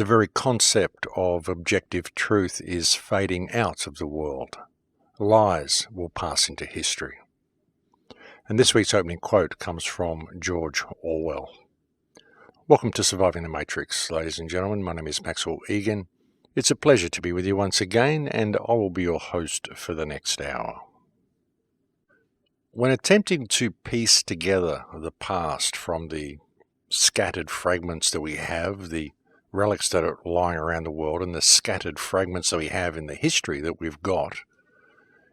The very concept of objective truth is fading out of the world. Lies will pass into history. And this week's opening quote comes from George Orwell. Welcome to Surviving the Matrix, ladies and gentlemen. My name is Maxwell Egan. It's a pleasure to be with you once again, and I will be your host for the next hour. When attempting to piece together the past from the scattered fragments that we have, the relics that are lying around the world, and the scattered fragments that we have in the history that we've got,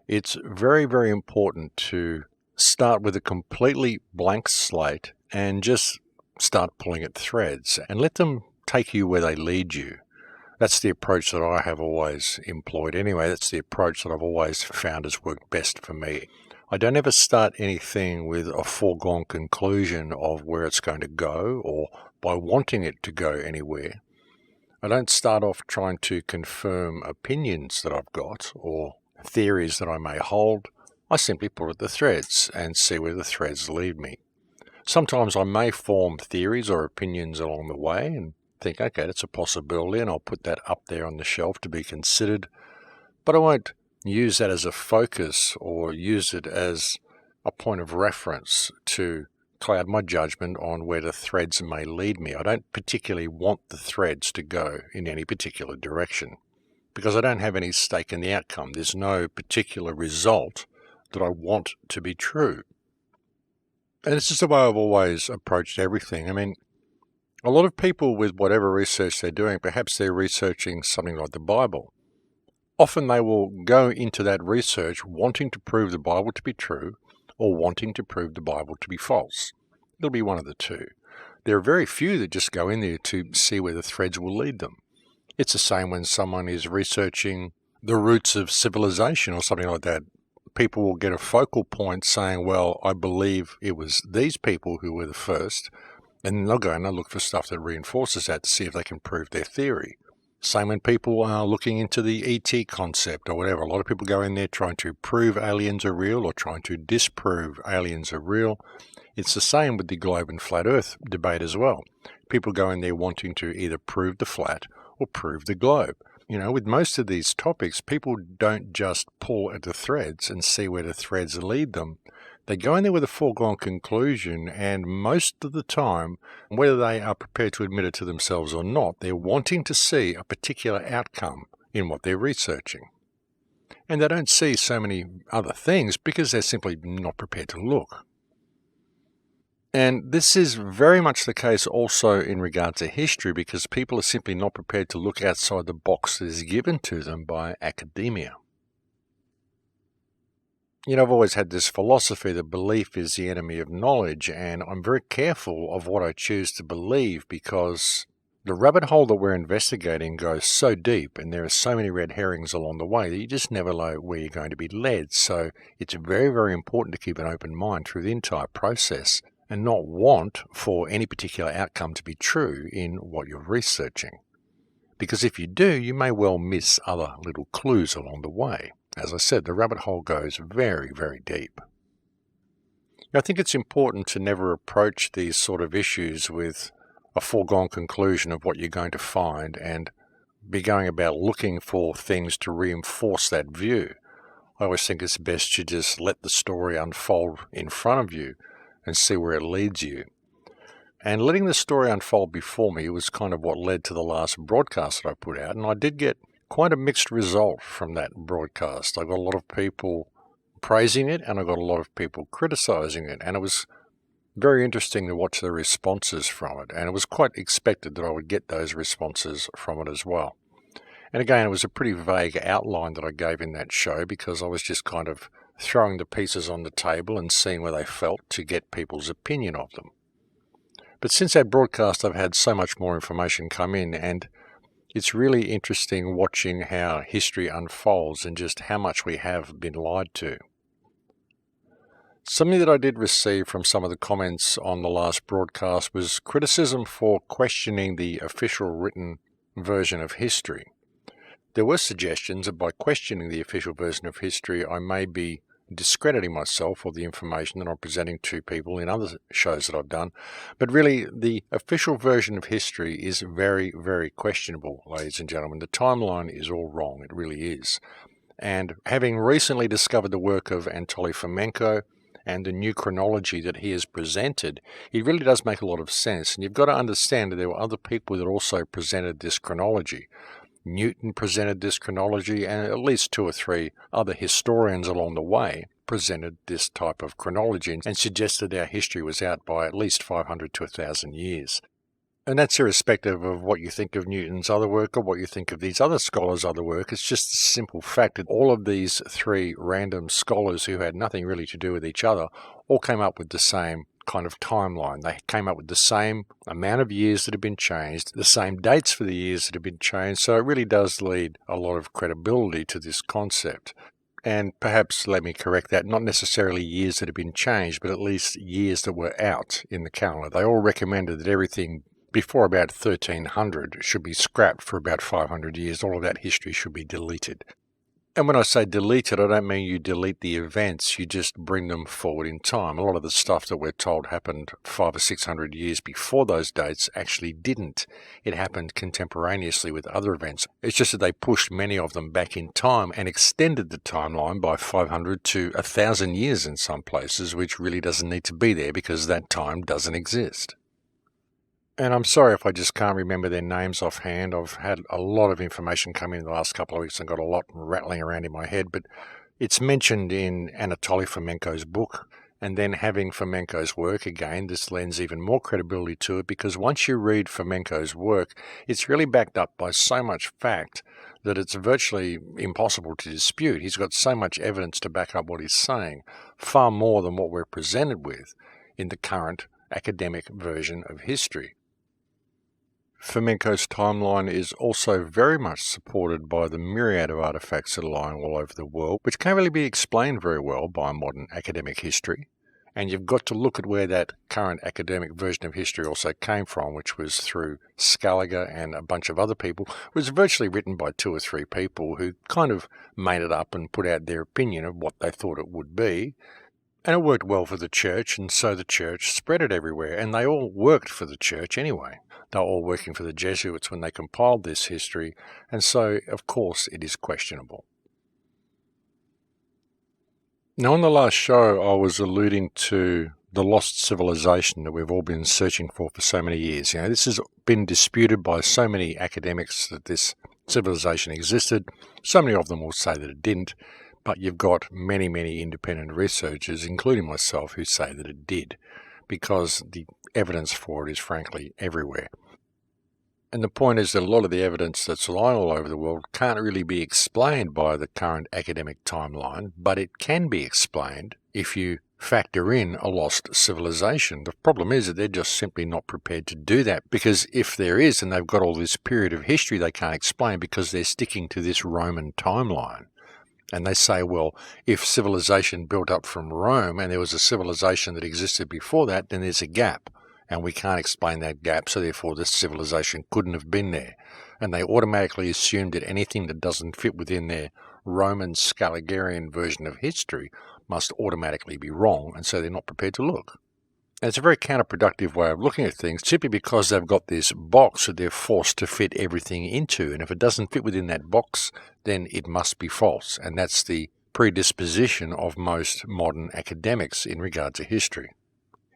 it's very, very important to start with a completely blank slate and just start pulling at threads and let them take you where they lead you. That's the approach that I have always employed anyway. That's the approach that I've always found has worked best for me. I don't ever start anything with a foregone conclusion of where it's going to go or by wanting it to go anywhere. I don't start off trying to confirm opinions that I've got or theories that I may hold. I simply pull at the threads and see where the threads lead me. Sometimes I may form theories or opinions along the way and think, okay, that's a possibility, and I'll put that up there on the shelf to be considered. But I won't use that as a focus or use it as a point of reference to cloud my judgment on where the threads may lead me. I don't particularly want the threads to go in any particular direction because I don't have any stake in the outcome. There's no particular result that I want to be true. And it's just the way I've always approached everything. I mean, a lot of people with whatever research they're doing, perhaps they're researching something like the Bible. Often they will go into that research wanting to prove the Bible to be true or wanting to prove the Bible to be false. It'll be one of the two. There are very few that just go in there to see where the threads will lead them. It's the same when someone is researching the roots of civilization or something like that. People will get a focal point saying, well, I believe it was these people who were the first, and then they'll go and they'll look for stuff that reinforces that to see if they can prove their theory. Same when people are looking into the ET concept or whatever. A lot of people go in there trying to prove aliens are real or trying to disprove aliens are real. It's the same with the globe and flat earth debate as well. People go in there wanting to either prove the flat or prove the globe. You know, with most of these topics, people don't just pull at the threads and see where the threads lead them. They go in there with a foregone conclusion, and most of the time, whether they are prepared to admit it to themselves or not, they're wanting to see a particular outcome in what they're researching. And they don't see so many other things because they're simply not prepared to look. And this is very much the case also in regard to history, because people are simply not prepared to look outside the box that is given to them by academia. You know, I've always had this philosophy that belief is the enemy of knowledge, and I'm very careful of what I choose to believe because the rabbit hole that we're investigating goes so deep and there are so many red herrings along the way that you just never know where you're going to be led. So it's very, very important to keep an open mind through the entire process and not want for any particular outcome to be true in what you're researching. Because if you do, you may well miss other little clues along the way. As I said, the rabbit hole goes very, very deep. I think it's important to never approach these sort of issues with a foregone conclusion of what you're going to find and be going about looking for things to reinforce that view. I always think it's best to just let the story unfold in front of you and see where it leads you. And letting the story unfold before me was kind of what led to the last broadcast that I put out, and I did get quite a mixed result from that broadcast. I got a lot of people praising it and I got a lot of people criticizing it, and it was very interesting to watch the responses from it, and it was quite expected that I would get those responses from it as well. And again, it was a pretty vague outline that I gave in that show because I was just kind of throwing the pieces on the table and seeing where they felt to get people's opinion of them. But since that broadcast, I've had so much more information come in, and it's really interesting watching how history unfolds and just how much we have been lied to. Something that I did receive from some of the comments on the last broadcast was criticism for questioning the official written version of history. There were suggestions that by questioning the official version of history, I may be discrediting myself or the information that I'm presenting to people in other shows that I've done. But really, the official version of history is very, very questionable, ladies and gentlemen. The timeline is all wrong. It really is. And having recently discovered the work of Anatoly Fomenko and the new chronology that he has presented, it really does make a lot of sense. And you've got to understand that there were other people that also presented this chronology. Newton presented this chronology, and at least 2 or 3 other historians along the way presented this type of chronology and suggested our history was out by at least 500 to 1,000 years. And that's irrespective of what you think of Newton's other work or what you think of these other scholars' other work. It's just a simple fact that all of these 3 random scholars who had nothing really to do with each other all came up with the same kind of timeline. They came up with the same amount of years that have been changed, the same dates for the years that have been changed. So it really does lead a lot of credibility to this concept. And perhaps let me correct that, not necessarily years that have been changed, but at least years that were out in the calendar. They all recommended that everything before about 1300 should be scrapped for about 500 years. All of that history should be deleted. And when I say deleted, I don't mean you delete the events, you just bring them forward in time. A lot of the stuff that we're told happened 500 or 600 years before those dates actually didn't. It happened contemporaneously with other events. It's just that they pushed many of them back in time and extended the timeline by 500 to 1,000 years in some places, which really doesn't need to be there because that time doesn't exist. And I'm sorry if I just can't remember their names offhand. I've had a lot of information come in the last couple of weeks and got a lot rattling around in my head. But it's mentioned in Anatoly Fomenko's book. And then having Fomenko's work again, this lends even more credibility to it, because once you read Fomenko's work, it's really backed up by so much fact that it's virtually impossible to dispute. He's got so much evidence to back up what he's saying, far more than what we're presented with in the current academic version of history. Fomenko's timeline is also very much supported by the myriad of artifacts that are lying all over the world, which can't really be explained very well by modern academic history. And you've got to look at where that current academic version of history also came from, which was through Scaliger and a bunch of other people. It was virtually written by 2 or 3 people who kind of made it up and put out their opinion of what they thought it would be. And it worked well for the church, and so the church spread it everywhere, and they all worked for the church anyway. They were all working for the Jesuits when they compiled this history, and so, of course, it is questionable. Now, on the last show, I was alluding to the lost civilization that we've all been searching for so many years. You know, this has been disputed by so many academics that this civilization existed. So many of them will say that it didn't. But you've got many, many independent researchers, including myself, who say that it did, because the evidence for it is frankly everywhere. And the point is that a lot of the evidence that's lying all over the world can't really be explained by the current academic timeline, but it can be explained if you factor in a lost civilization. The problem is that they're just simply not prepared to do that, because if there is, and they've got all this period of history they can't explain because they're sticking to this Roman timeline. And they say, well, if civilization built up from Rome and there was a civilization that existed before that, then there's a gap. And we can't explain that gap, so therefore this civilization couldn't have been there. And they automatically assume that anything that doesn't fit within their Roman Scaligerian version of history must automatically be wrong, and so they're not prepared to look. And it's a very counterproductive way of looking at things, simply because they've got this box that they're forced to fit everything into, and if it doesn't fit within that box, then it must be false, and that's the predisposition of most modern academics in regard to history.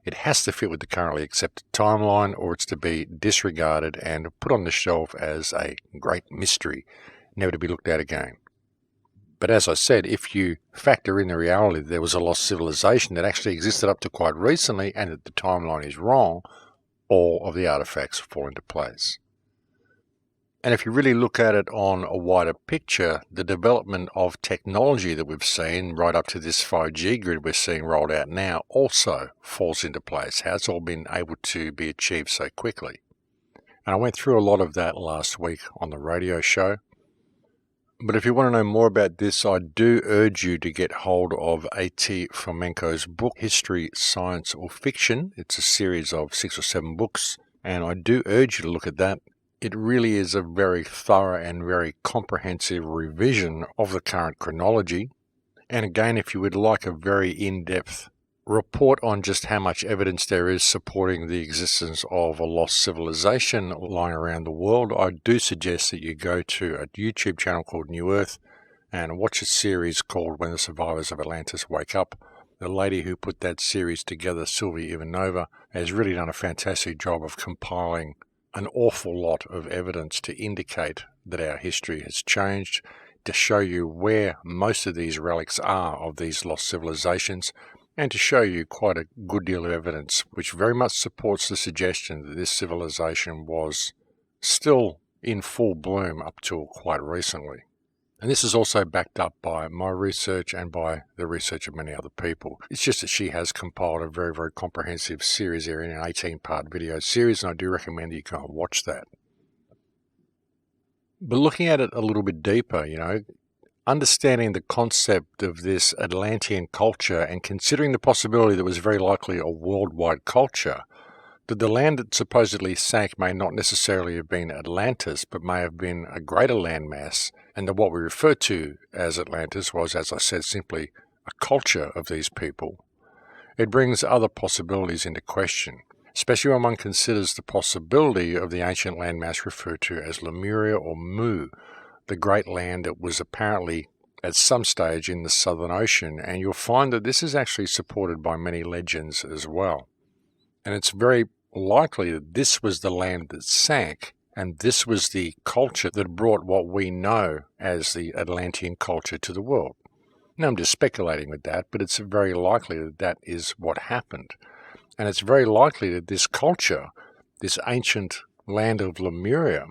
It has to fit with the currently accepted timeline, or it's to be disregarded and put on the shelf as a great mystery, never to be looked at again. But as I said, if you factor in the reality that there was a lost civilization that actually existed up to quite recently and that the timeline is wrong, all of the artifacts fall into place. And if you really look at it on a wider picture, the development of technology that we've seen right up to this 5G grid we're seeing rolled out now also falls into place. How it's all been able to be achieved so quickly. And I went through a lot of that last week on the radio show. But if you want to know more about this, I do urge you to get hold of A.T. Fomenko's book, History, Science or Fiction. It's a series of 6 or 7 books, and I do urge you to look at that. It really is a very thorough and very comprehensive revision of the current chronology, And again, if you would like a very in-depth report on just how much evidence there is supporting the existence of a lost civilization lying around the world, I do suggest that you go to a YouTube channel called New Earth and watch a series called When the Survivors of Atlantis Wake Up. The lady who put that series together, Sylvia Ivanova, has really done a fantastic job of compiling an awful lot of evidence to indicate that our history has changed, to show you where most of these relics are of these lost civilizations, and to show you quite a good deal of evidence which very much supports the suggestion that this civilization was still in full bloom up till quite recently. And this is also backed up by my research and by the research of many other people. It's just that she has compiled a very, very comprehensive series here in an 18-part video series, and I do recommend that you go and watch that. But looking at it a little bit deeper, understanding the concept of this Atlantean culture and considering the possibility that it was very likely a worldwide culture, that the land that supposedly sank may not necessarily have been Atlantis, but may have been a greater landmass, and that what we refer to as Atlantis was, as I said, simply a culture of these people. It brings other possibilities into question, especially when one considers the possibility of the ancient landmass referred to as Lemuria or Mu, the great land that was apparently at some stage in the Southern Ocean, and you'll find that this is actually supported by many legends as well. And it's very likely that this was the land that sank, and this was the culture that brought what we know as the Atlantean culture to the world. Now, I'm just speculating with that, but it's very likely that that is what happened. And it's very likely that this culture, this ancient land of Lemuria,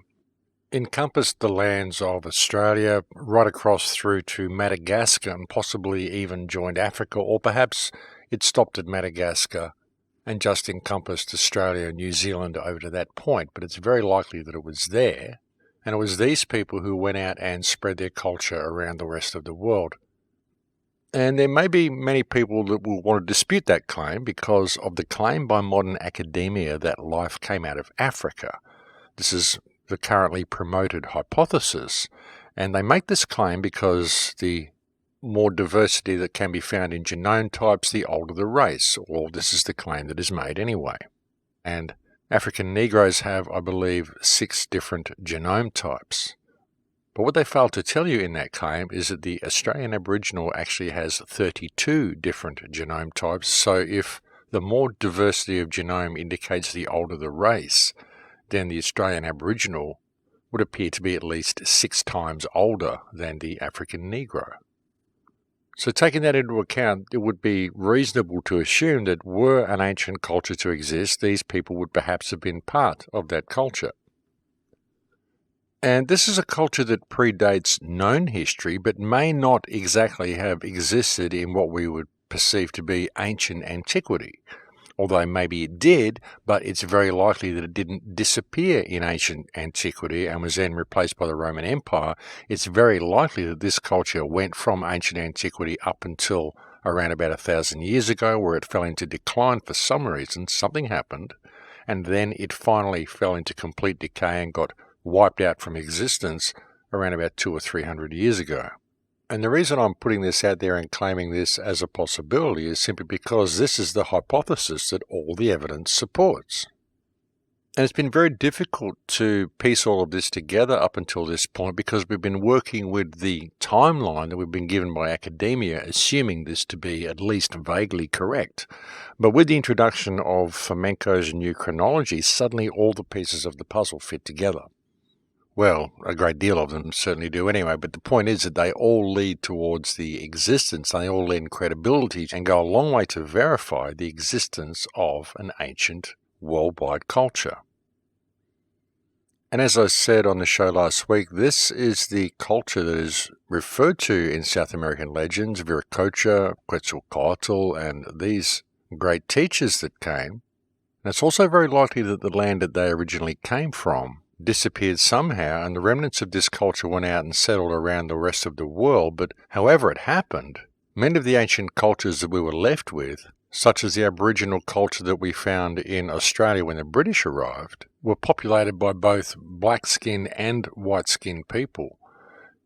encompassed the lands of Australia right across through to Madagascar and possibly even joined Africa, or perhaps it stopped at Madagascar and just encompassed Australia and New Zealand over to that point. But it's very likely that it was there, and it was these people who went out and spread their culture around the rest of the world. And there may be many people that will want to dispute that claim because of the claim by modern academia that life came out of Africa. This is the currently promoted hypothesis, and they make this claim because the more diversity that can be found in genome types, the older the race, or this is the claim that is made anyway. And African Negroes have, I believe, 6 different genome types. But what they fail to tell you in that claim is that the Australian Aboriginal actually has 32 different genome types, so if the more diversity of genome indicates the older the race, then the Australian Aboriginal would appear to be at least 6 times older than the African Negro. So taking that into account, it would be reasonable to assume that were an ancient culture to exist, these people would perhaps have been part of that culture. And this is a culture that predates known history, but may not exactly have existed in what we would perceive to be ancient antiquity. Although maybe it did, but it's very likely that it didn't disappear in ancient antiquity and was then replaced by the Roman Empire. It's very likely that this culture went from ancient antiquity up until around about 1,000 years ago, where it fell into decline for some reason. Something happened, and then it finally fell into complete decay and got wiped out from existence around about 200 or 300 years ago. And the reason I'm putting this out there and claiming this as a possibility is simply because this is the hypothesis that all the evidence supports. And it's been very difficult to piece all of this together up until this point because we've been working with the timeline that we've been given by academia, assuming this to be at least vaguely correct. But with the introduction of Fomenko's new chronology, suddenly all the pieces of the puzzle fit together. Well, a great deal of them certainly do anyway, but the point is that they all lead towards the existence, they all lend credibility and go a long way to verify the existence of an ancient worldwide culture. And as I said on the show last week, this is the culture that is referred to in South American legends, Viracocha, Quetzalcoatl, and these great teachers that came. And it's also very likely that the land that they originally came from disappeared somehow, and the remnants of this culture went out and settled around the rest of the world. But however it happened, many of the ancient cultures that we were left with, such as the Aboriginal culture that we found in Australia when the British arrived, were populated by both black-skinned and white-skinned people.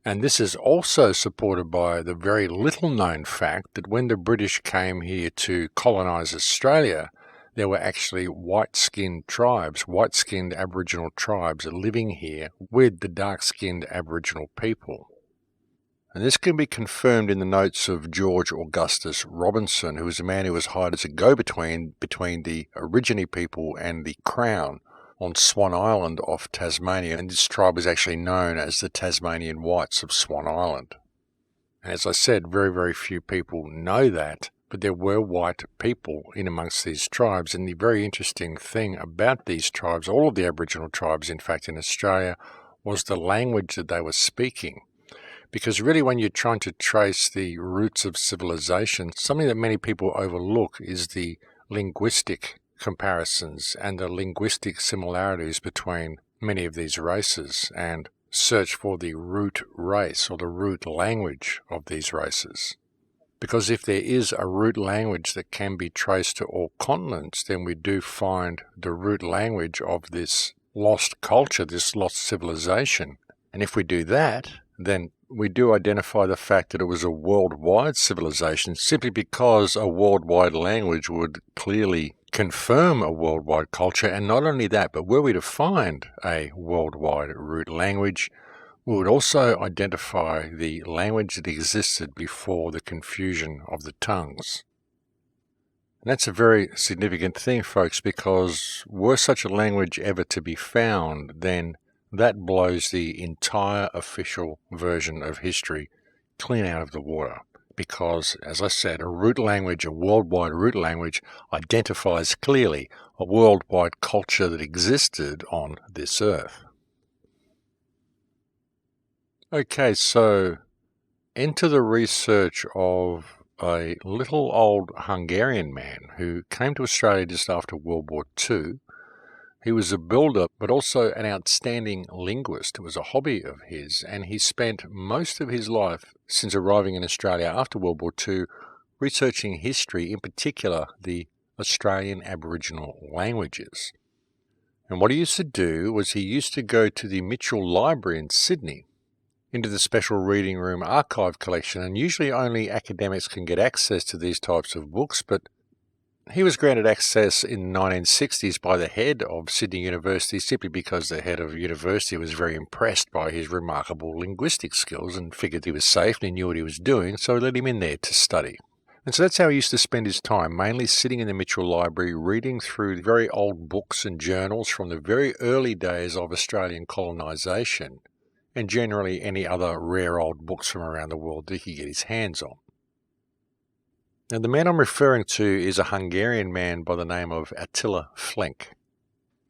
And this is also supported by the very little known fact that when the British came here to colonise Australia, there were actually white-skinned tribes, white-skinned Aboriginal tribes living here with the dark-skinned Aboriginal people. And this can be confirmed in the notes of George Augustus Robinson, who was a man who was hired as a go-between between the Aborigine people and the Crown on Swan Island off Tasmania, and this tribe was actually known as the Tasmanian Whites of Swan Island. And as I said, very, very few people know that, but there were white people in amongst these tribes, and the very interesting thing about these tribes, all of the Aboriginal tribes in fact in Australia, was the language that they were speaking. Because really when you're trying to trace the roots of civilization, something that many people overlook is the linguistic comparisons and the linguistic similarities between many of these races, and search for the root race or the root language of these races. Because if there is a root language that can be traced to all continents, then we do find the root language of this lost culture, this lost civilization. And if we do that, then we do identify the fact that it was a worldwide civilization, simply because a worldwide language would clearly confirm a worldwide culture. And not only that, but were we to find a worldwide root language, we would also identify the language that existed before the confusion of the tongues. And that's a very significant thing, folks, because were such a language ever to be found, then that blows the entire official version of history clean out of the water. Because, as I said, a root language, a worldwide root language, identifies clearly a worldwide culture that existed on this earth. Okay, so enter the research of a little old Hungarian man who came to Australia just after World War II. He was a builder, but also an outstanding linguist. It was a hobby of his, and he spent most of his life since arriving in Australia after World War II researching history, in particular the Australian Aboriginal languages. And what he used to do was he used to go to the Mitchell Library in Sydney, into the special reading room archive collection, and usually only academics can get access to these types of books, but he was granted access in the 1960s by the head of Sydney University, simply because the head of the university was very impressed by his remarkable linguistic skills and figured he was safe and he knew what he was doing, so he let him in there to study. And so that's how he used to spend his time, mainly sitting in the Mitchell Library, reading through very old books and journals from the very early days of Australian colonisation, and generally any other rare old books from around the world that he could get his hands on. Now, the man I'm referring to is a Hungarian man by the name of Attila Flenk.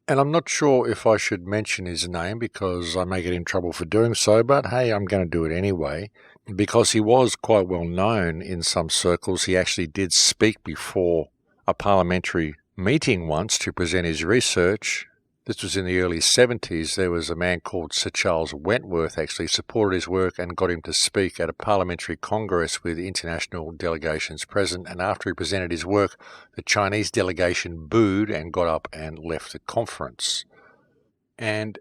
And I'm not sure if I should mention his name because I may get in trouble for doing so, but hey, I'm going to do it anyway. Because he was quite well known in some circles. He actually did speak before a parliamentary meeting once to present his research. This was in the early 70s. There was a man called Sir Charles Wentworth actually supported his work and got him to speak at a parliamentary congress with international delegations present. And after he presented his work, the Chinese delegation booed and got up and left the conference. And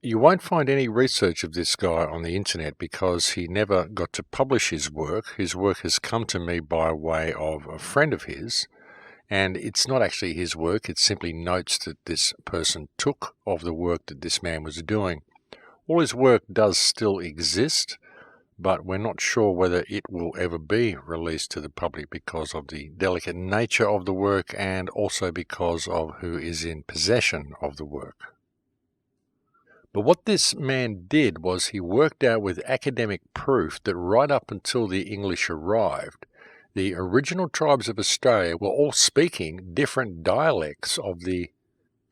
you won't find any research of this guy on the internet because he never got to publish his work. His work has come to me by way of a friend of his. And it's not actually his work, it's simply notes that this person took of the work that this man was doing. All his work does still exist, but we're not sure whether it will ever be released to the public because of the delicate nature of the work and also because of who is in possession of the work. But what this man did was he worked out with academic proof that right up until the English arrived, the original tribes of Australia were all speaking different dialects of the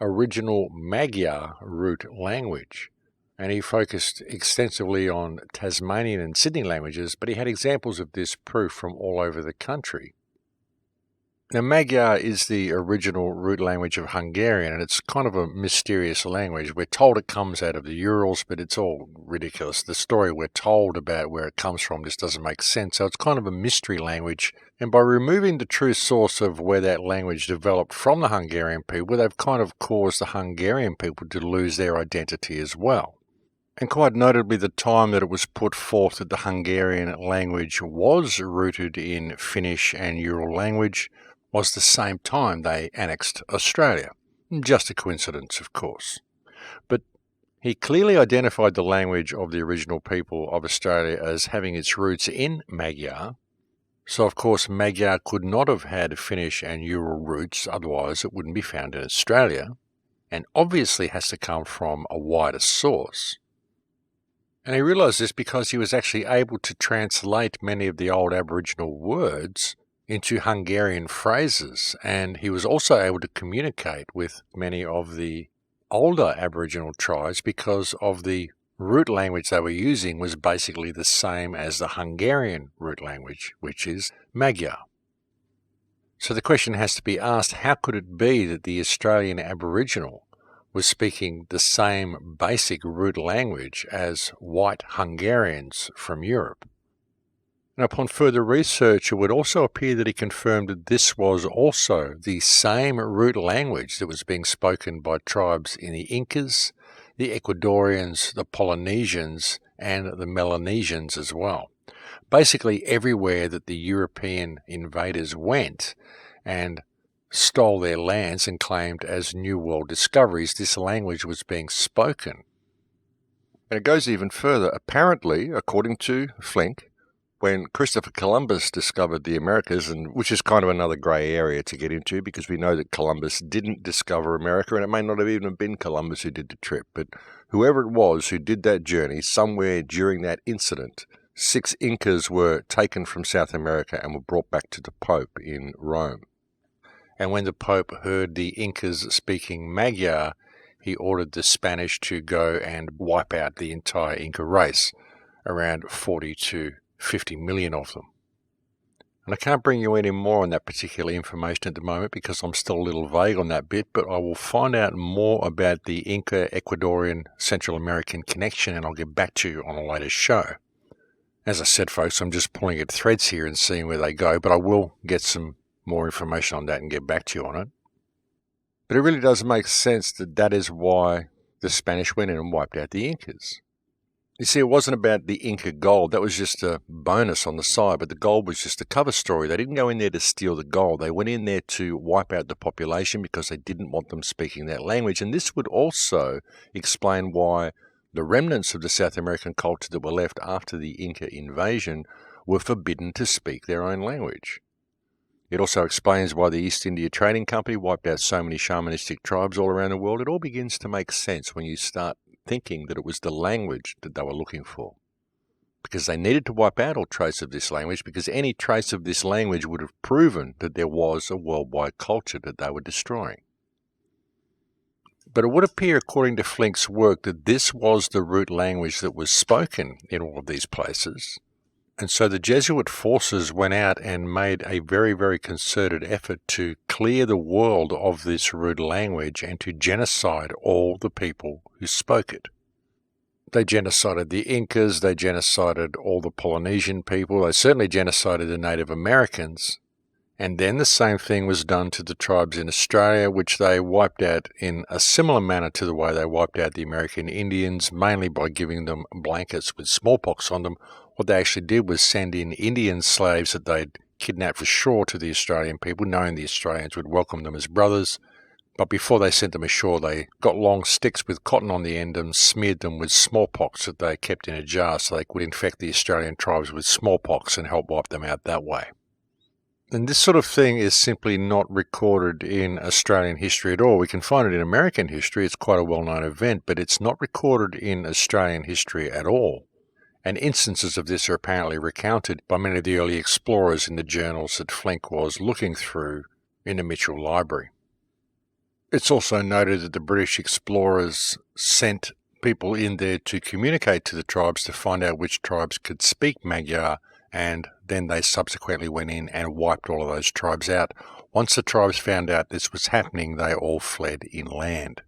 original Magyar root language. And he focused extensively on Tasmanian and Sydney languages, but he had examples of this proof from all over the country. Now, Magyar is the original root language of Hungarian, and it's kind of a mysterious language. We're told it comes out of the Urals, but it's all ridiculous. The story we're told about where it comes from just doesn't make sense. So it's kind of a mystery language. And by removing the true source of where that language developed from the Hungarian people, they've kind of caused the Hungarian people to lose their identity as well. And quite notably, the time that it was put forth that the Hungarian language was rooted in Finnish and Ural language was the same time they annexed Australia. Just a coincidence, of course. But he clearly identified the language of the original people of Australia as having its roots in Magyar. So, of course, Magyar could not have had Finnish and Ural roots, otherwise it wouldn't be found in Australia, and obviously has to come from a wider source. And he realised this because he was actually able to translate many of the old Aboriginal words into Hungarian phrases, and he was also able to communicate with many of the older Aboriginal tribes because of the root language they were using was basically the same as the Hungarian root language, which is Magyar. So the question has to be asked, how could it be that the Australian Aboriginal was speaking the same basic root language as white Hungarians from Europe? And upon further research, it would also appear that he confirmed that this was also the same root language that was being spoken by tribes in the Incas, the Ecuadorians, the Polynesians, and the Melanesians as well. Basically everywhere that the European invaders went and stole their lands and claimed as New World discoveries, this language was being spoken. And it goes even further. Apparently, according to Flink, when Christopher Columbus discovered the Americas, and which is kind of another grey area to get into because we know that Columbus didn't discover America, and it may not have even been Columbus who did the trip, but whoever it was who did that journey, somewhere during that incident, 6 Incas were taken from South America and were brought back to the Pope in Rome. And when the Pope heard the Incas speaking Magyar, he ordered the Spanish to go and wipe out the entire Inca race, around 40 to 50 million of them. And I can't bring you any more on that particular information at the moment because I'm still a little vague on that bit, but I will find out more about the Inca, Ecuadorian, Central American connection, and I'll get back to you on a later show. As I said, folks, I'm just pulling at threads here and seeing where they go, but I will get some more information on that and get back to you on it. But it really does make sense that that is why the Spanish went in and wiped out the Incas. You see, it wasn't about the Inca gold. That was just a bonus on the side, but the gold was just a cover story. They didn't go in there to steal the gold. They went in there to wipe out the population because they didn't want them speaking that language. And this would also explain why the remnants of the South American culture that were left after the Inca invasion were forbidden to speak their own language. It also explains why the East India Trading Company wiped out so many shamanistic tribes all around the world. It all begins to make sense when you start thinking that it was the language that they were looking for. Because they needed to wipe out all trace of this language, because any trace of this language would have proven that there was a worldwide culture that they were destroying. But it would appear, according to Flink's work, that this was the root language that was spoken in all of these places. And so the Jesuit forces went out and made a very, very concerted effort to clear the world of this root language and to genocide all the people who spoke it. They genocided the Incas, they genocided all the Polynesian people, they certainly genocided the Native Americans. And then the same thing was done to the tribes in Australia, which they wiped out in a similar manner to the way they wiped out the American Indians, mainly by giving them blankets with smallpox on them. What they actually did was send in Indian slaves that they'd kidnapped ashore to the Australian people, knowing the Australians would welcome them as brothers. But before they sent them ashore, they got long sticks with cotton on the end and smeared them with smallpox that they kept in a jar so they could infect the Australian tribes with smallpox and help wipe them out that way. And this sort of thing is simply not recorded in Australian history at all. We can find it in American history. It's quite a well-known event, but it's not recorded in Australian history at all. And instances of this are apparently recounted by many of the early explorers in the journals that Flink was looking through in the Mitchell Library. It's also noted that the British explorers sent people in there to communicate to the tribes to find out which tribes could speak Magyar, and then they subsequently went in and wiped all of those tribes out. Once the tribes found out this was happening, they all fled inland.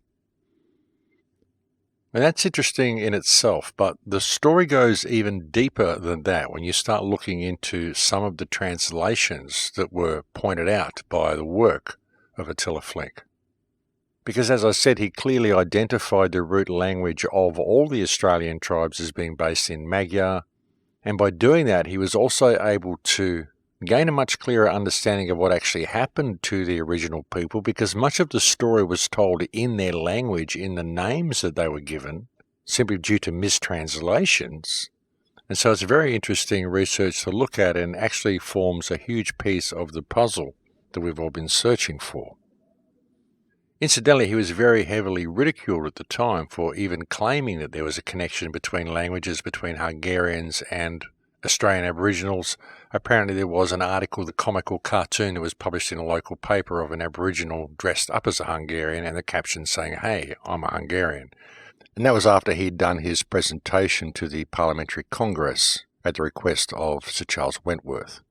And that's interesting in itself, but the story goes even deeper than that when you start looking into some of the translations that were pointed out by the work of Attila Flink. Because as I said, he clearly identified the root language of all the Australian tribes as being based in Magyar, and by doing that he was also able to gain a much clearer understanding of what actually happened to the original people, because much of the story was told in their language, in the names that they were given, simply due to mistranslations. And so it's very interesting research to look at, and actually forms a huge piece of the puzzle that we've all been searching for. Incidentally, he was very heavily ridiculed at the time for even claiming that there was a connection between languages between Hungarians and Australian Aboriginals. Apparently there was an article, the comical cartoon that was published in a local paper, of an Aboriginal dressed up as a Hungarian, and the caption saying, "Hey, I'm a Hungarian." And that was after he'd done his presentation to the Parliamentary Congress at the request of Sir Charles Wentworth.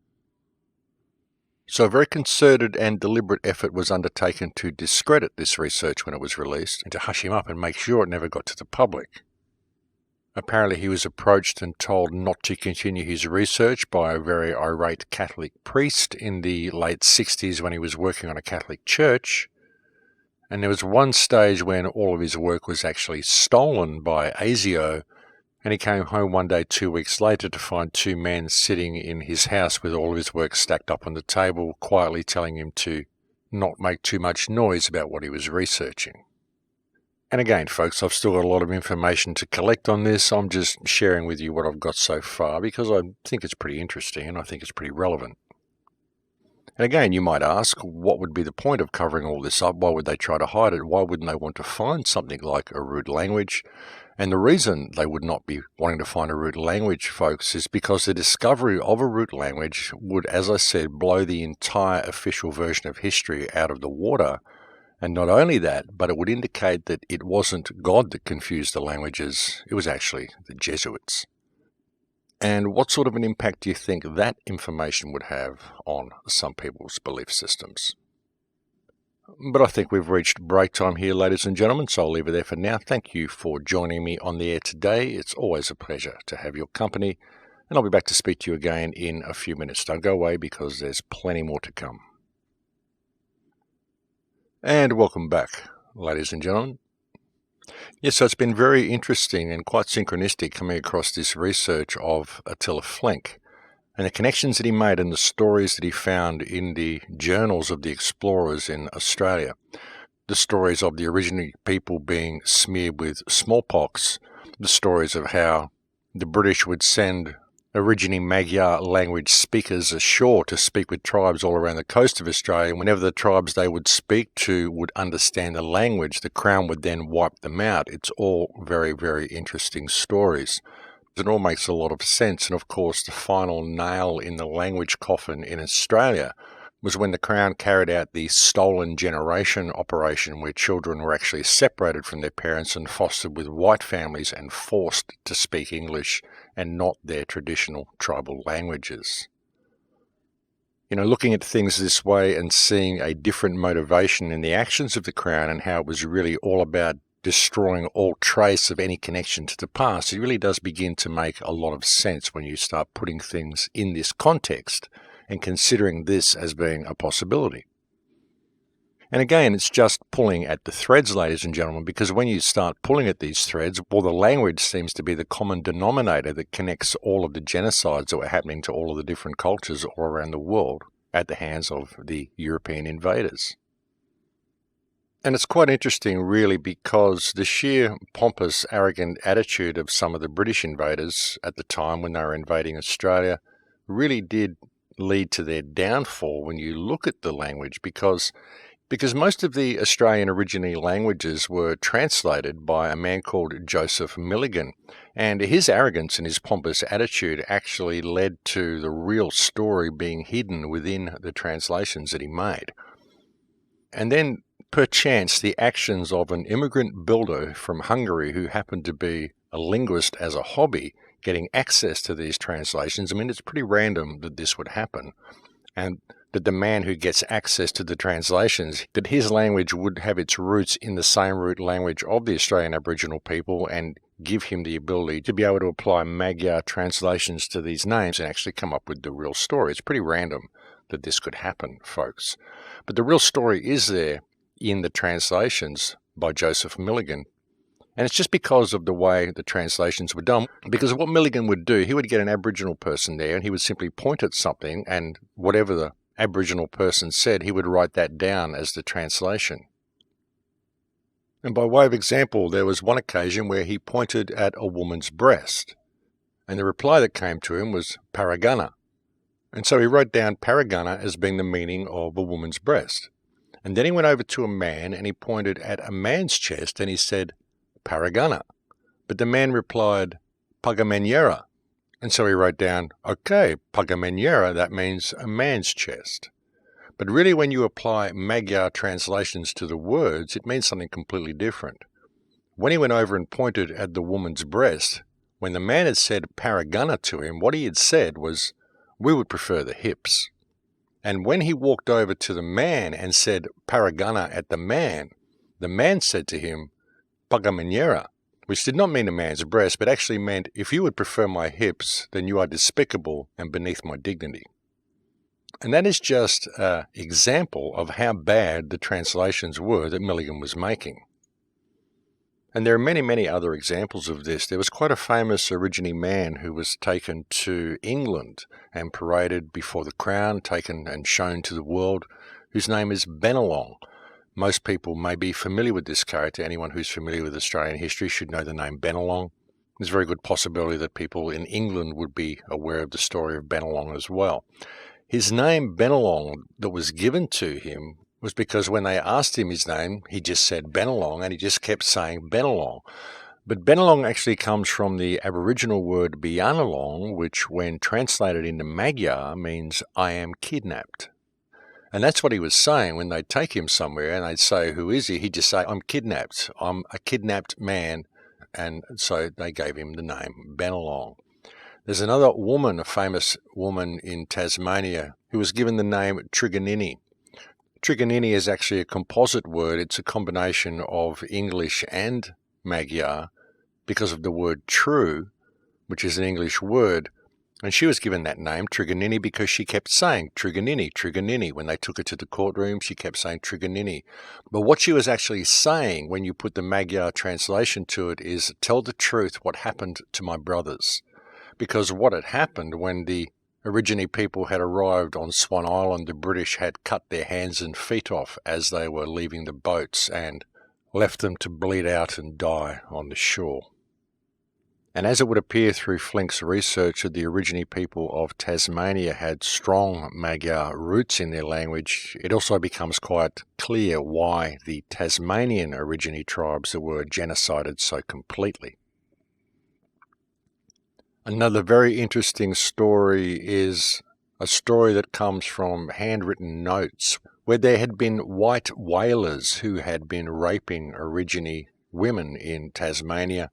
So a very concerted and deliberate effort was undertaken to discredit this research when it was released, and to hush him up and make sure it never got to the public. Apparently he was approached and told not to continue his research by a very irate Catholic priest in the late 60s when he was working on a Catholic church. And there was one stage when all of his work was actually stolen by ASIO, and he came home one day 2 weeks later to find two men sitting in his house with all of his work stacked up on the table, quietly telling him to not make too much noise about what he was researching. And again, folks, I've still got a lot of information to collect on this. I'm just sharing with you what I've got so far because I think it's pretty interesting and I think it's pretty relevant. And again, you might ask, what would be the point of covering all this up? Why would they try to hide it? Why wouldn't they want to find something like a root language? And the reason they would not be wanting to find a root language, folks, is because the discovery of a root language would, as I said, blow the entire official version of history out of the water. And not only that, but it would indicate that it wasn't God that confused the languages, it was actually the Jesuits. And what sort of an impact do you think that information would have on some people's belief systems? But I think we've reached break time here, ladies and gentlemen, so I'll leave it there for now. Thank you for joining me on the air today. It's always a pleasure to have your company, and I'll be back to speak to you again in a few minutes. Don't go away because there's plenty more to come. And welcome back, ladies and gentlemen. Yes, so it's been very interesting and quite synchronistic coming across this research of Attila Flenk and the connections that he made and the stories that he found in the journals of the explorers in Australia. The stories of the original people being smeared with smallpox, the stories of how the British would send originating Magyar language speakers ashore to speak with tribes all around the coast of Australia. Whenever the tribes they would speak to would understand the language, the Crown would then wipe them out. It's all very, very interesting stories. It all makes a lot of sense. And of course, the final nail in the language coffin in Australia was when the Crown carried out the stolen generation operation, where children were actually separated from their parents and fostered with white families and forced to speak English and not their traditional tribal languages. You know, looking at things this way and seeing a different motivation in the actions of the Crown and how it was really all about destroying all trace of any connection to the past, it really does begin to make a lot of sense when you start putting things in this context and considering this as being a possibility. And again, it's just pulling at the threads, ladies and gentlemen, because when you start pulling at these threads, well, the language seems to be the common denominator that connects all of the genocides that were happening to all of the different cultures all around the world at the hands of the European invaders. And it's quite interesting, really, because the sheer pompous, arrogant attitude of some of the British invaders at the time when they were invading Australia really did lead to their downfall when you look at the language, because most of the Australian originating languages were translated by a man called Joseph Milligan, and his arrogance and his pompous attitude actually led to the real story being hidden within the translations that he made. And then, perchance, the actions of an immigrant builder from Hungary who happened to be a linguist as a hobby getting access to these translations. I mean, it's pretty random that this would happen, and that the man who gets access to the translations, that his language would have its roots in the same root language of the Australian Aboriginal people and give him the ability to be able to apply Magyar translations to these names and actually come up with the real story. It's pretty random that this could happen, folks. But the real story is there in the translations by Joseph Milligan. And it's just because of the way the translations were done. Because what Milligan would do, he would get an Aboriginal person there and he would simply point at something, and whatever the Aboriginal person said, he would write that down as the translation. And by way of example, there was one occasion where he pointed at a woman's breast, and the reply that came to him was paragana. And so he wrote down paragana as being the meaning of a woman's breast. And then he went over to a man and he pointed at a man's chest and he said paragana. But the man replied pagamenyera. And so he wrote down, okay, pagamenyera, that means a man's chest. But really when you apply Magyar translations to the words, it means something completely different. When he went over and pointed at the woman's breast, when the man had said paragana to him, what he had said was, we would prefer the hips. And when he walked over to the man and said paragana at the man said to him, pagamenyera, which did not mean a man's breast, but actually meant, if you would prefer my hips, then you are despicable and beneath my dignity. And that is just an example of how bad the translations were that Milligan was making. And there are many, many other examples of this. There was quite a famous Aborigine man who was taken to England and paraded before the crown, taken and shown to the world, whose name is Bennelong. Most people may be familiar with this character. Anyone who's familiar with Australian history should know the name Bennelong. There's a very good possibility that people in England would be aware of the story of Bennelong as well. His name Bennelong that was given to him was because when they asked him his name, he just said Bennelong, and he just kept saying Bennelong. But Bennelong actually comes from the Aboriginal word Bianalong, which when translated into Magyar means I am kidnapped. And that's what he was saying when they'd take him somewhere and they'd say, who is he? He'd just say, I'm kidnapped. I'm a kidnapped man. And so they gave him the name Bennelong. There's another woman, a famous woman in Tasmania, who was given the name Trigonini. Trigonini is actually a composite word. It's a combination of English and Magyar because of the word true, which is an English word. And she was given that name, Trigonini, because she kept saying Trigonini, Trigonini. When they took her to the courtroom, she kept saying Trigonini. But what she was actually saying when you put the Magyar translation to it is, tell the truth what happened to my brothers. Because what had happened when the Aborigine people had arrived on Swan Island, the British had cut their hands and feet off as they were leaving the boats and left them to bleed out and die on the shore. And as it would appear through Flink's research that the Aborigine people of Tasmania had strong Magyar roots in their language, it also becomes quite clear why the Tasmanian Aborigine tribes were genocided so completely. Another very interesting story is a story that comes from handwritten notes where there had been white whalers who had been raping Aborigine women in Tasmania,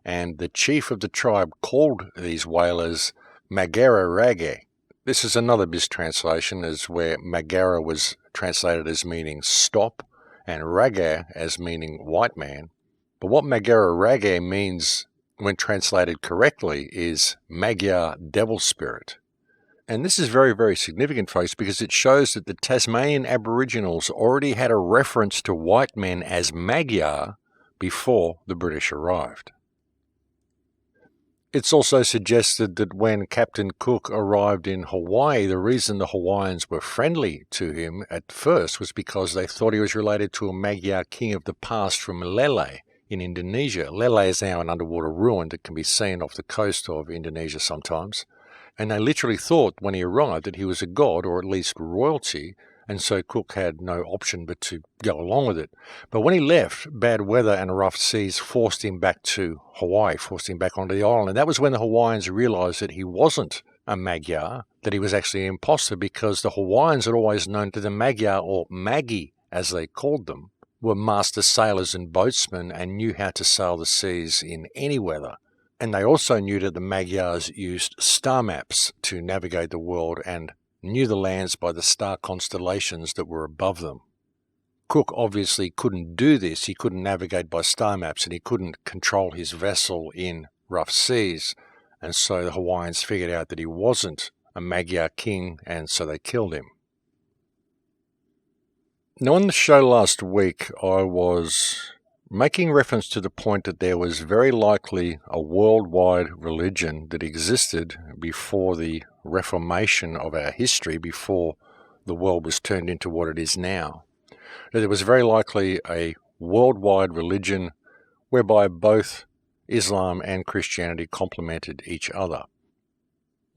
and the chief of the tribe called these whalers Magara Rage. This is another mistranslation, as where Magara was translated as meaning stop and Rage as meaning white man. But what Magara Rage means when translated correctly is Magyar devil spirit. And this is very, very significant, folks, because it shows that the Tasmanian Aboriginals already had a reference to white men as Magyar before the British arrived. It's also suggested that when Captain Cook arrived in Hawaii, the reason the Hawaiians were friendly to him at first was because they thought he was related to a Magyar king of the past from Lele in Indonesia. Lele is now an underwater ruin that can be seen off the coast of Indonesia sometimes. And they literally thought when he arrived that he was a god, or at least royalty, and so Cook had no option but to go along with it. But when he left, bad weather and rough seas forced him back to Hawaii, forced him back onto the island. And that was when the Hawaiians realized that he wasn't a Magyar, that he was actually an imposter, because the Hawaiians had always known that the Magyar, or Magi as they called them, were master sailors and boatsmen and knew how to sail the seas in any weather. And they also knew that the Magyars used star maps to navigate the world and knew the lands by the star constellations that were above them. Cook obviously couldn't do this. He couldn't navigate by star maps and he couldn't control his vessel in rough seas. And so the Hawaiians figured out that he wasn't a Magyar king, and so they killed him. Now, on the show last week, I was making reference to the point that there was very likely a worldwide religion that existed before the reformation of our history, before the world was turned into what it is now. There was very likely a worldwide religion whereby both Islam and Christianity complemented each other.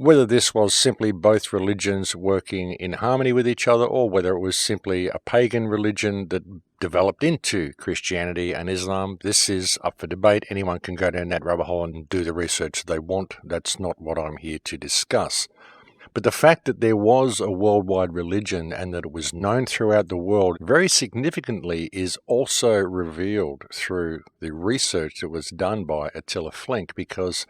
Whether this was simply both religions working in harmony with each other, or whether it was simply a pagan religion that developed into Christianity and Islam, this is up for debate. Anyone can go down that rabbit hole and do the research they want. That's not what I'm here to discuss. But the fact that there was a worldwide religion and that it was known throughout the world very significantly is also revealed through the research that was done by Attila Flink, because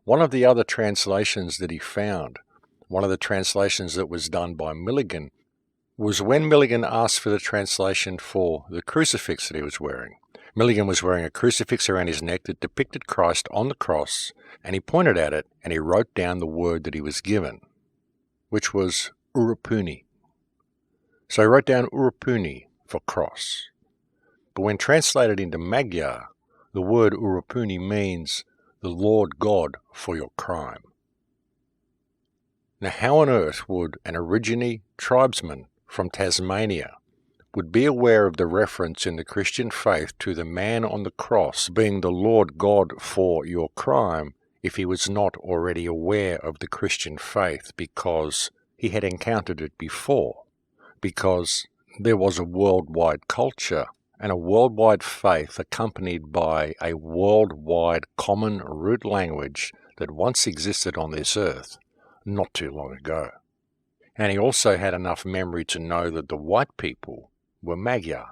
one of the other translations that he found, one of the translations that was done by Milligan, was when Milligan asked for the translation for the crucifix that he was wearing. Milligan was wearing a crucifix around his neck that depicted Christ on the cross, and he pointed at it and he wrote down the word that he was given, which was Urupuni. So he wrote down Urupuni for cross. But when translated into Magyar, the word Urupuni means the Lord God for your crime. Now, how on earth would an Aborigine tribesman from Tasmania would be aware of the reference in the Christian faith to the man on the cross being the Lord God for your crime if he was not already aware of the Christian faith, because he had encountered it before, because there was a worldwide culture and a worldwide faith accompanied by a worldwide common root language that once existed on this earth not too long ago. And he also had enough memory to know that the white people were Magyar.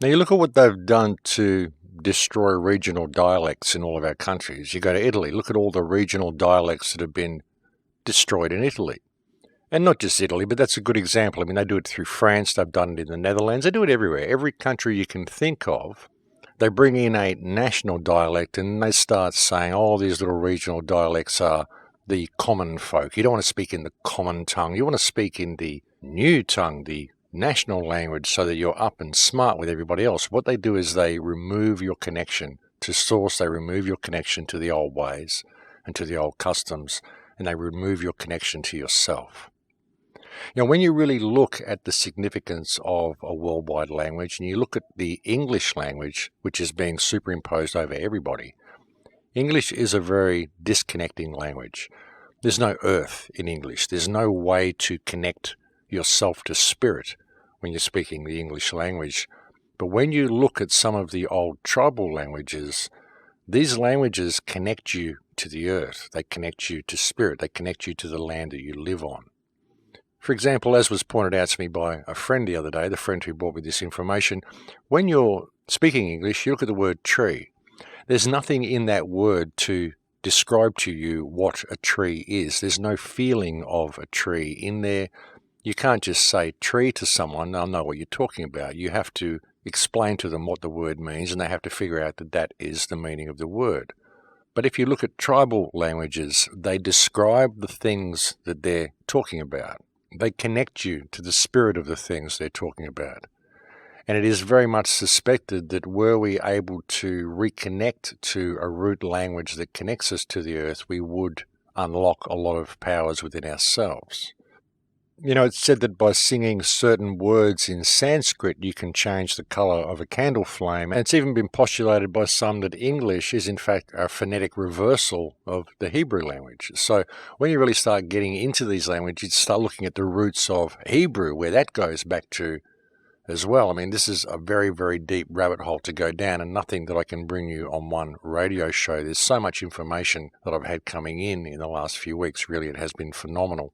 Now you look at what they've done to destroy regional dialects in all of our countries. You go to Italy, look at all the regional dialects that have been destroyed in Italy. And not just Italy, but that's a good example. I mean, they do it through France, they've done it in the Netherlands, they do it everywhere. Every country you can think of, they bring in a national dialect and they start saying, oh, these little regional dialects are the common folk. You don't want to speak in the common tongue. You want to speak in the new tongue, the national language, so that you're up and smart with everybody else. What they do is they remove your connection to source, they remove your connection to the old ways and to the old customs, and they remove your connection to yourself. Now, when you really look at the significance of a worldwide language, and you look at the English language, which is being superimposed over everybody, English is a very disconnecting language. There's no earth in English. There's no way to connect yourself to spirit when you're speaking the English language. But when you look at some of the old tribal languages, these languages connect you to the earth. They connect you to spirit. They connect you to the land that you live on. For example, as was pointed out to me by a friend the other day, the friend who brought me this information, when you're speaking English, you look at the word tree. There's nothing in that word to describe to you what a tree is. There's no feeling of a tree in there. You can't just say tree to someone, they'll know what you're talking about. You have to explain to them what the word means, and they have to figure out that that is the meaning of the word. But if you look at tribal languages, they describe the things that they're talking about. They connect you to the spirit of the things they're talking about. And it is very much suspected that were we able to reconnect to a root language that connects us to the earth, we would unlock a lot of powers within ourselves. You know, it's said that by singing certain words in Sanskrit, you can change the color of a candle flame. And it's even been postulated by some that English is in fact a phonetic reversal of the Hebrew language. So when you really start getting into these languages, you start looking at the roots of Hebrew, where that goes back to as well. I mean, this is a very, very deep rabbit hole to go down, and nothing that I can bring you on one radio show. There's so much information that I've had coming in the last few weeks. Really, it has been phenomenal.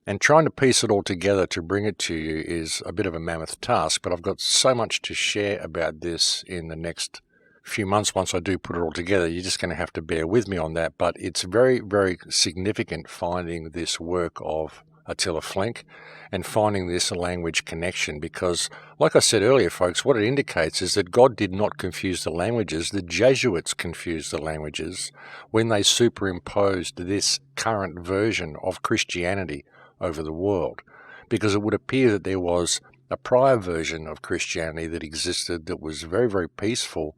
And trying to piece it all together to bring it to you is a bit of a mammoth task, but I've got so much to share about this in the next few months once I do put it all together. You're just going to have to bear with me on that, but it's very, very significant finding this work of Attila Flink and finding this language connection, because, like I said earlier, folks, what it indicates is that God did not confuse the languages. The Jesuits confused the languages when they superimposed this current version of Christianity over the world. because it would appear that there was a prior version of Christianity that existed that was very, very peaceful.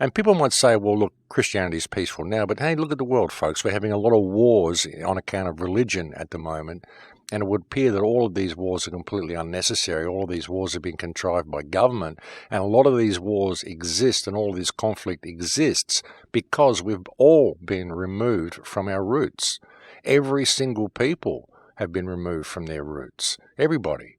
And people might say, well, look, Christianity is peaceful now, but hey, look at the world, folks. We're having a lot of wars on account of religion at the moment, and it would appear that all of these wars are completely unnecessary. All of these wars have been contrived by government, and a lot of these wars exist, and all of this conflict exists because we've all been removed from our roots. Every single people have been removed from their roots. Everybody.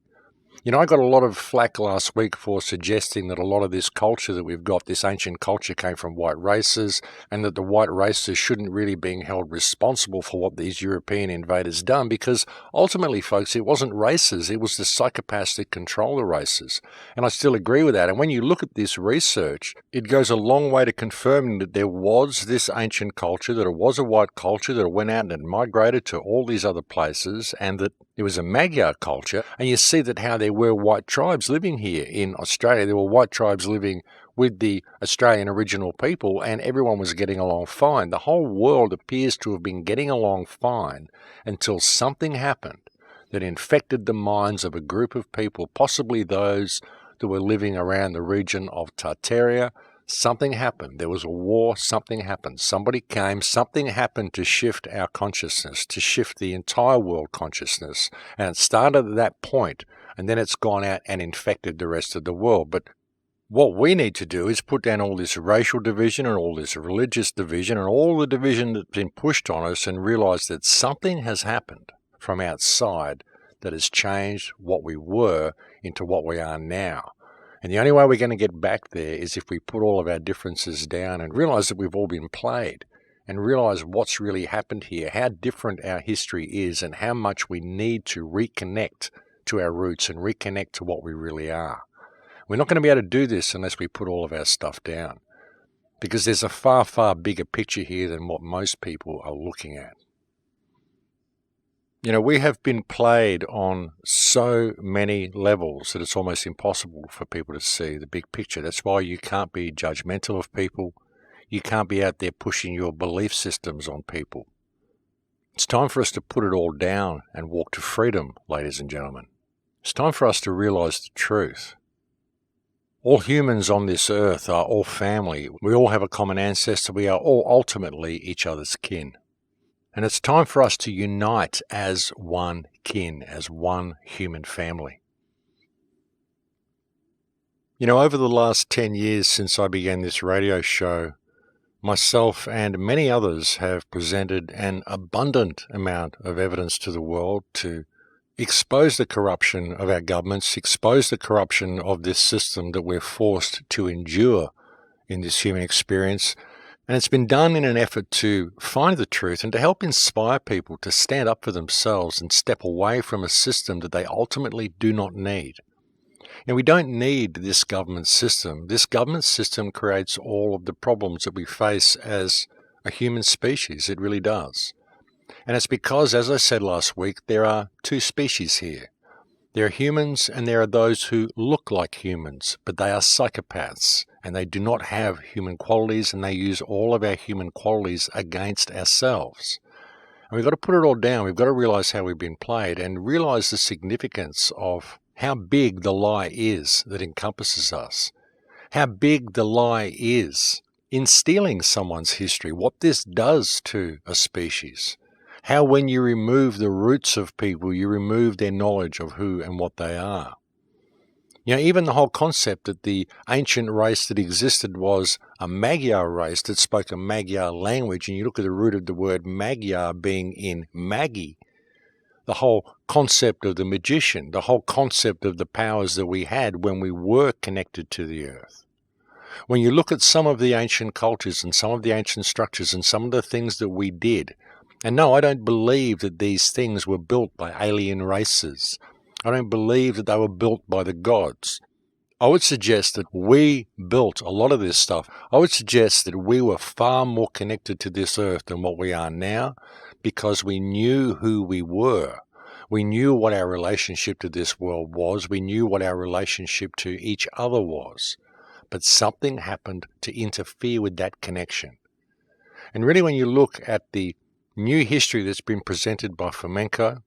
You know, I got a lot of flack last week for suggesting that a lot of this culture that we've got, this ancient culture, came from white races, and that the white races shouldn't really be held responsible for what these European invaders done, because ultimately, folks, it wasn't races, it was the psychopaths that control the races. And I still agree with that. And when you look at this research, it goes a long way to confirming that there was this ancient culture, that it was a white culture, that it went out and migrated to all these other places, and that it was a Magyar culture. And you see that how there were white tribes living here in Australia. There were white tribes living with the Australian original people, and everyone was getting along fine. The whole world appears to have been getting along fine until something happened that infected the minds of a group of people, possibly those that were living around the region of Tartaria. Something happened. There was a war. Something happened. Somebody came. Something happened to shift our consciousness, to shift the entire world consciousness. And it started at that point, and then it's gone out and infected the rest of the world. But what we need to do is put down all this racial division and all this religious division and all the division that's been pushed on us, and realize that something has happened from outside that has changed what we were into what we are now. And the only way we're going to get back there is if we put all of our differences down and realize that we've all been played, and realize what's really happened here, how different our history is, and how much we need to reconnect to our roots and reconnect to what we really are. We're not going to be able to do this unless we put all of our stuff down, because there's a far, far bigger picture here than what most people are looking at. You know, we have been played on so many levels that it's almost impossible for people to see the big picture. That's why you can't be judgmental of people. You can't be out there pushing your belief systems on people. It's time for us to put it all down and walk to freedom, ladies and gentlemen. It's time for us to realize the truth. All humans on this earth are all family. We all have a common ancestor. We are all ultimately each other's kin. And it's time for us to unite as one kin, as one human family. You know, over the last 10 years since I began this radio show, myself and many others have presented an abundant amount of evidence to the world to expose the corruption of our governments, expose the corruption of this system that we're forced to endure in this human experience. And it's been done in an effort to find the truth and to help inspire people to stand up for themselves and step away from a system that they ultimately do not need. And we don't need this government system. This government system creates all of the problems that we face as a human species. It really does. And it's because, as I said last week, there are two species here. There are humans and there are those who look like humans, but they are psychopaths. And they do not have human qualities, and they use all of our human qualities against ourselves. And we've got to put it all down. We've got to realize how we've been played and realize the significance of how big the lie is that encompasses us. How big the lie is in stealing someone's history, what this does to a species. How when you remove the roots of people, you remove their knowledge of who and what they are. You know, even the whole concept that the ancient race that existed was a Magyar race that spoke a Magyar language, and you look at the root of the word Magyar being in Magi, the whole concept of the magician, the whole concept of the powers that we had when we were connected to the earth. When you look at some of the ancient cultures and some of the ancient structures and some of the things that we did, and no, I don't believe that these things were built by alien races. I don't believe that they were built by the gods. I would suggest that we built a lot of this stuff. I would suggest that we were far more connected to this earth than what we are now, because we knew who we were. We knew what our relationship to this world was. We knew what our relationship to each other was. But something happened to interfere with that connection. And really, when you look at the new history that's been presented by Fomenko,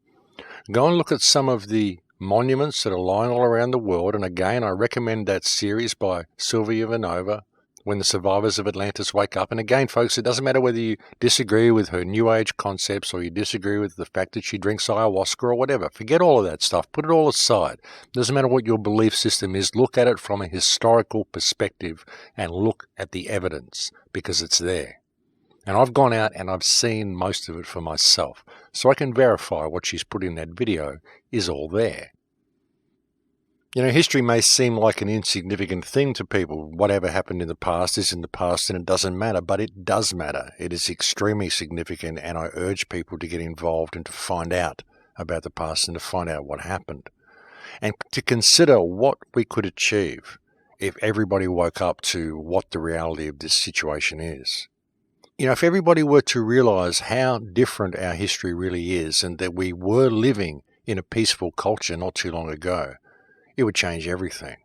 go and look at some of the monuments that are lying all around the world. And again, I recommend that series by Sylvia Vanova, When the Survivors of Atlantis Wake Up. And again, folks, it doesn't matter whether you disagree with her New Age concepts or you disagree with the fact that she drinks ayahuasca or whatever. Forget all of that stuff. Put it all aside. It doesn't matter what your belief system is. Look at it from a historical perspective and look at the evidence, because it's there. And I've gone out and I've seen most of it for myself, so I can verify what she's put in that video is all there. You know, history may seem like an insignificant thing to people. Whatever happened in the past is in the past and it doesn't matter, but it does matter. It is extremely significant, and I urge people to get involved and to find out about the past and to find out what happened. And to consider what we could achieve if everybody woke up to what the reality of this situation is. You know, if everybody were to realize how different our history really is and that we were living in a peaceful culture not too long ago, it would change everything.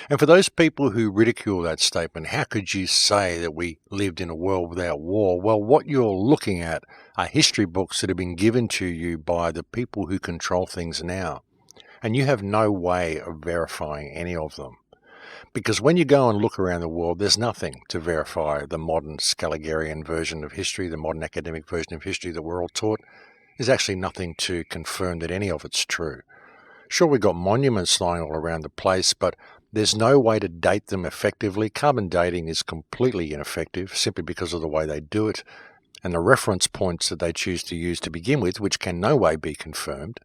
And for those people who ridicule that statement, how could you say that we lived in a world without war? Well, what you're looking at are history books that have been given to you by the people who control things now. And you have no way of verifying any of them. Because when you go and look around the world, there's nothing to verify the modern Scaligerian version of history, the modern academic version of history that we're all taught. There's actually nothing to confirm that any of it's true. Sure, we've got monuments lying all around the place, but there's no way to date them effectively. Carbon dating is completely ineffective simply because of the way they do it and the reference points that they choose to use to begin with, which can no way be confirmed.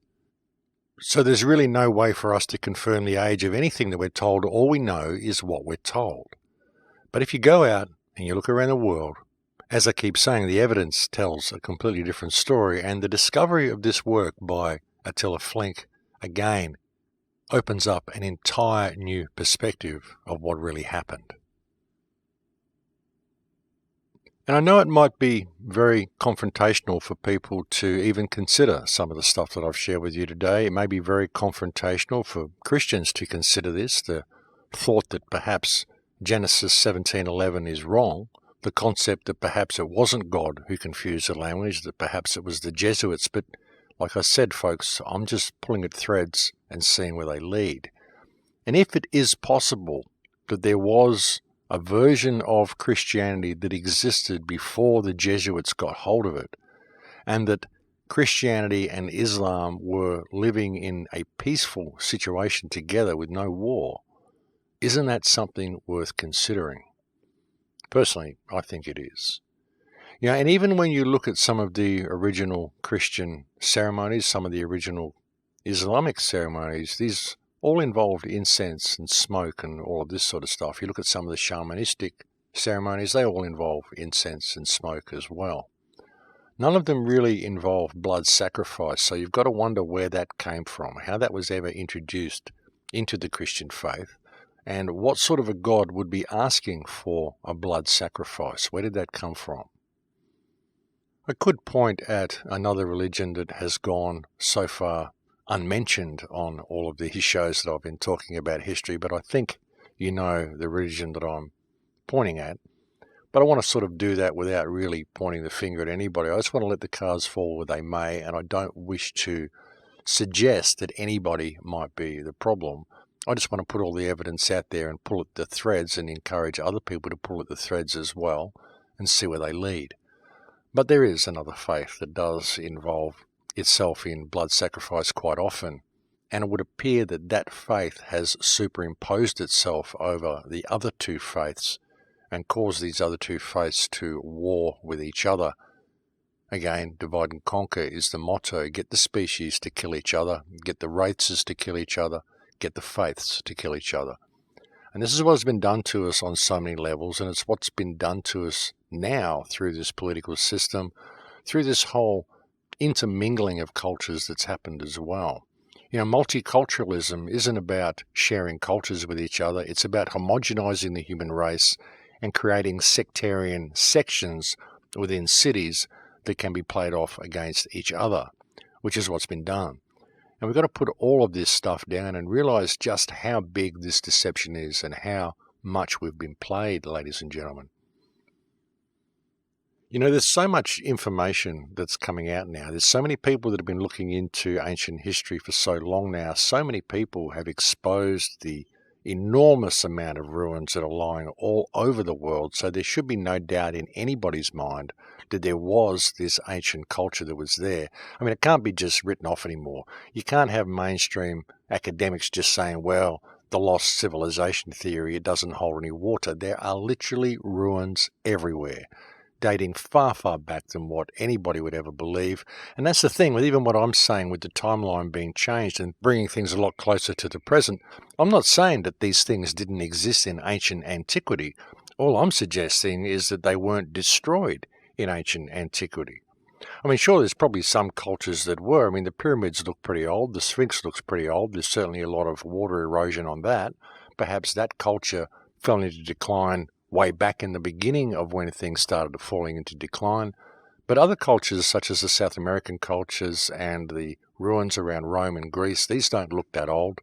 So there's really no way for us to confirm the age of anything that we're told. All we know is what we're told. But if you go out and you look around the world, as I keep saying, the evidence tells a completely different story, and the discovery of this work by Attila Flink, again, opens up an entire new perspective of what really happened. And I know it might be very confrontational for people to even consider some of the stuff that I've shared with you today. It may be very confrontational for Christians to consider this, the thought that perhaps Genesis 17:11 is wrong, the concept that perhaps it wasn't God who confused the language, that perhaps it was the Jesuits. But like I said, folks, I'm just pulling at threads and seeing where they lead. And if it is possible that there was a version of Christianity that existed before the Jesuits got hold of it, and that Christianity and Islam were living in a peaceful situation together with no war, isn't that something worth considering? Personally, I think it is. You know, and even when you look at some of the original Christian ceremonies, some of the original Islamic ceremonies, these all involved incense and smoke and all of this sort of stuff. You look at some of the shamanistic ceremonies, they all involve incense and smoke as well. None of them really involve blood sacrifice, so you've got to wonder where that came from, how that was ever introduced into the Christian faith, and what sort of a God would be asking for a blood sacrifice. Where did that come from? I could point at another religion that has gone so far unmentioned on all of the shows that I've been talking about history, but I think you know the religion that I'm pointing at. But I want to sort of do that without really pointing the finger at anybody. I just want to let the cards fall where they may, and I don't wish to suggest that anybody might be the problem. I just want to put all the evidence out there and pull at the threads and encourage other people to pull at the threads as well and see where they lead. But there is another faith that does involve itself in blood sacrifice quite often, and it would appear that that faith has superimposed itself over the other two faiths and caused these other two faiths to war with each other. Again, divide and conquer is the motto. Get the species to kill each other, get the races to kill each other, get the faiths to kill each other. And this is what has been done to us on so many levels, and it's what's been done to us now through this political system, through this whole intermingling of cultures that's happened as well. You know, multiculturalism isn't about sharing cultures with each other. It's about homogenizing the human race and creating sectarian sections within cities that can be played off against each other, which is what's been done. And we've got to put all of this stuff down and realize just how big this deception is and how much we've been played, ladies and gentlemen. You know, there's so much information that's coming out now. There's so many people that have been looking into ancient history for so long now. So many people have exposed the enormous amount of ruins that are lying all over the world. So there should be no doubt in anybody's mind that there was this ancient culture that was there. I mean, it can't be just written off anymore. You can't have mainstream academics just saying, well, the lost civilization theory, it doesn't hold any water. There are literally ruins everywhere, dating far, far back than what anybody would ever believe. And that's the thing with even what I'm saying with the timeline being changed and bringing things a lot closer to the present. I'm not saying that these things didn't exist in ancient antiquity. All I'm suggesting is that they weren't destroyed in ancient antiquity. I mean, sure, there's probably some cultures that were. I mean, the pyramids look pretty old. The Sphinx looks pretty old. There's certainly a lot of water erosion on that. Perhaps that culture fell into decline way back in the beginning of when things started falling into decline. But other cultures, such as the South American cultures and the ruins around Rome and Greece, these don't look that old.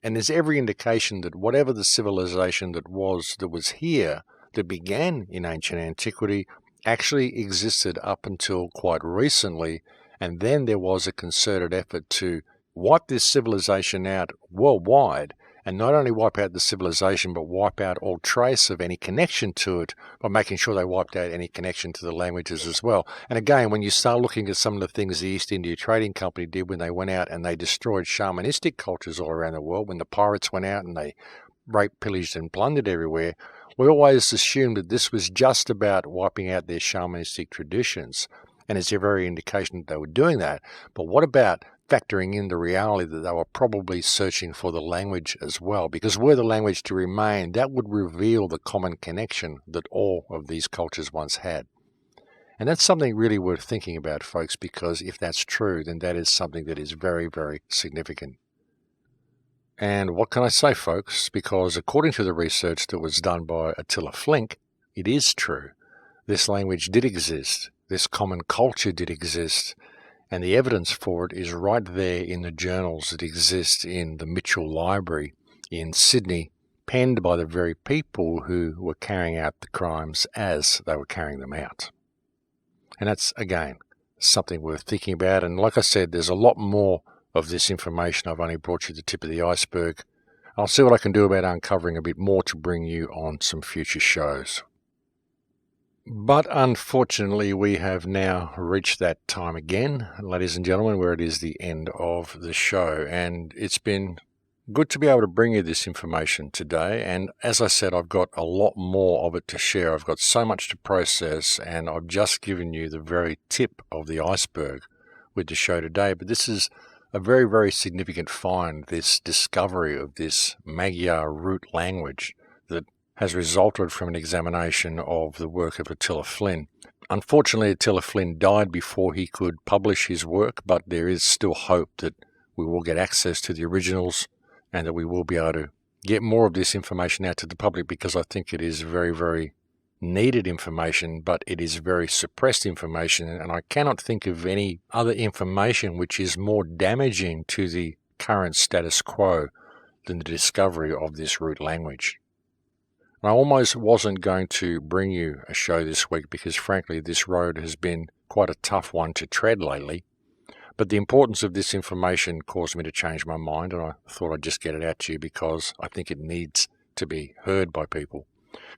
And there's every indication that whatever the civilization that was here, that began in ancient antiquity, actually existed up until quite recently. And then there was a concerted effort to wipe this civilization out worldwide, and not only wipe out the civilization, but wipe out all trace of any connection to it by making sure they wiped out any connection to the languages as well. And again, when you start looking at some of the things the East India Trading Company did when they went out and they destroyed shamanistic cultures all around the world, when the pirates went out and they raped, pillaged and plundered everywhere, we always assumed that this was just about wiping out their shamanistic traditions. And it's a very indication that they were doing that. But what about factoring in the reality that they were probably searching for the language as well? Because were the language to remain, that would reveal the common connection that all of these cultures once had. And that's something really worth thinking about, folks, because if that's true, then that is something that is very, very significant. And what can I say, folks? Because according to the research that was done by Attila Flink, it is true. This language did exist. This common culture did exist. And the evidence for it is right there in the journals that exist in the Mitchell Library in Sydney, penned by the very people who were carrying out the crimes as they were carrying them out. And that's, again, something worth thinking about. And like I said, there's a lot more of this information. I've only brought you the tip of the iceberg. I'll see what I can do about uncovering a bit more to bring you on some future shows. But unfortunately, we have now reached that time again, ladies and gentlemen, where it is the end of the show. And it's been good to be able to bring you this information today. And as I said, I've got a lot more of it to share. I've got so much to process, and I've just given you the very tip of the iceberg with the show today. But this is a very, very significant find, this discovery of this Magyar root language that has resulted from an examination of the work of Attila Flynn. Unfortunately, Attila Flynn died before he could publish his work, but there is still hope that we will get access to the originals and that we will be able to get more of this information out to the public, because I think it is very, very needed information, but it is very suppressed information, and I cannot think of any other information which is more damaging to the current status quo than the discovery of this root language. I almost wasn't going to bring you a show this week because, frankly, this road has been quite a tough one to tread lately. But the importance of this information caused me to change my mind, and I thought I'd just get it out to you because I think it needs to be heard by people.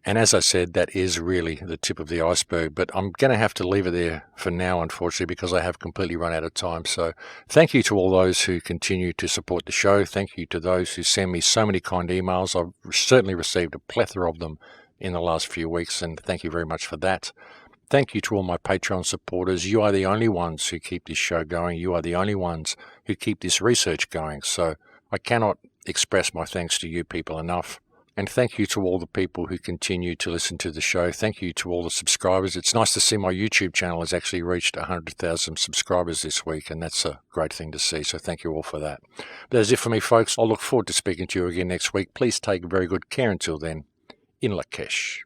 And as I said, that is really the tip of the iceberg, but I'm going to have to leave it there for now, unfortunately, because I have completely run out of time. So thank you to all those who continue to support the show. Thank you to those who send me so many kind emails. I've certainly received a plethora of them in the last few weeks, and thank you very much for that. Thank you to all my Patreon supporters. You are the only ones who keep this show going. You are the only ones who keep this research going. So I cannot express my thanks to you people enough. And thank you to all the people who continue to listen to the show. Thank you to all the subscribers. It's nice to see my YouTube channel has actually reached 100,000 subscribers this week, and that's a great thing to see. So thank you all for that. But that's it for me, folks. I'll look forward to speaking to you again next week. Please take very good care until then. In Lakesh.